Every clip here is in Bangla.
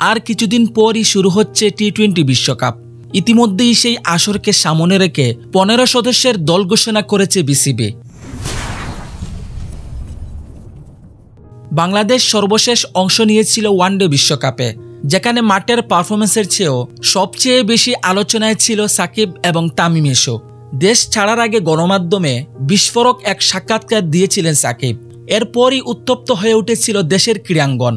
আর কিছুদিন পরই শুরু হচ্ছে টি-20 বিশ্বকাপ। ইতিমধ্যেই সেই আসরকে সামনে রেখে 15 সদস্যের দল ঘোষণা করেছে বিসিবি। বাংলাদেশ সর্বশেষ অংশ নিয়েছিল ওয়ানডে বিশ্বকাপে, যেখানে মাঠের পারফরমেন্সের চেয়েও সবচেয়ে বেশি আলোচনায় ছিল সাকিব এবং তামিম ইস্যু। দেশ ছাড়ার আগে গণমাধ্যমে বিস্ফোরক এক সাক্ষাৎকার দিয়েছিলেন সাকিব। এরপরই উত্তপ্ত হয়ে উঠেছিল দেশের ক্রীড়াঙ্গন।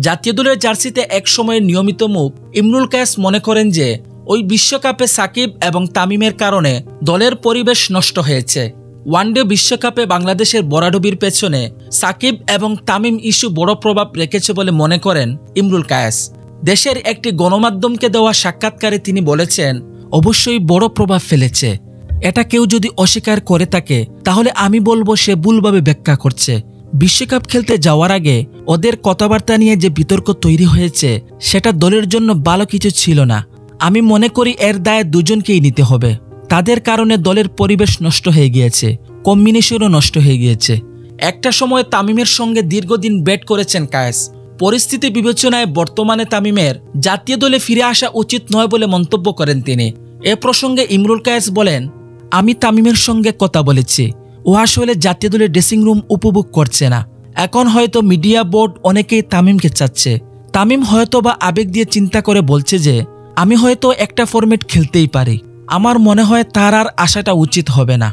জাতীয় দলের জার্সিতে এক সময়ের নিয়মিত মুখ ইমরুল কায়েস মনে করেন যে ওই বিশ্বকাপে সাকিব এবং তামিমের কারণে দলের পরিবেশ নষ্ট হয়েছে। ওয়ানডে বিশ্বকাপে বাংলাদেশের বরাডুবির পেছনে সাকিব এবং তামিম ইস্যু বড় প্রভাব রেখেছে বলে মনে করেন ইমরুল কায়েস। দেশের একটি গণমাধ্যমকে দেওয়া সাক্ষাৎকারে তিনি বলেছেন, অবশ্যই বড় প্রভাব ফেলেছে। এটা কেউ যদি অস্বীকার করে থাকে তাহলে আমি বলবো সে ভুলভাবে ব্যাখ্যা করছে। বিশ্বকাপ খেলতে যাওয়ার আগে ওদের কথাবার্তা নিয়ে যে বিতর্ক তৈরি হয়েছে সেটা দলের জন্য ভালো কিছু ছিল না। আমি মনে করি এর দায় দুজনকেই নিতে হবে। তাদের কারণে দলের পরিবেশ নষ্ট হয়ে গিয়েছে, কম্বিনেশনও নষ্ট হয়ে গিয়েছে। একটা সময় তামিমের সঙ্গে দীর্ঘদিন ব্যাট করেছেন কায়েস। পরিস্থিতি বিবেচনায় বর্তমানে তামিমের জাতীয় দলে ফিরে আসা উচিত নয় বলে মন্তব্য করেন তিনি। এ প্রসঙ্গে ইমরুল কায়েস বলেন, আমি তামিমের সঙ্গে কথা বলেছি, ও আসলে জাতীয় দলের ড্রেসিং রুম উপভোগ করছে না। এখন হয়তো মিডিয়া বোর্ড অনেকেই তামিমকে চাচ্ছে। তামিম হয়তো বা আবেগ দিয়ে চিন্তা করে বলছে যে আমি হয়তো একটা ফরম্যাট খেলতেই পারি। আমার মনে হয় তার আর আসাটা উচিত হবে না।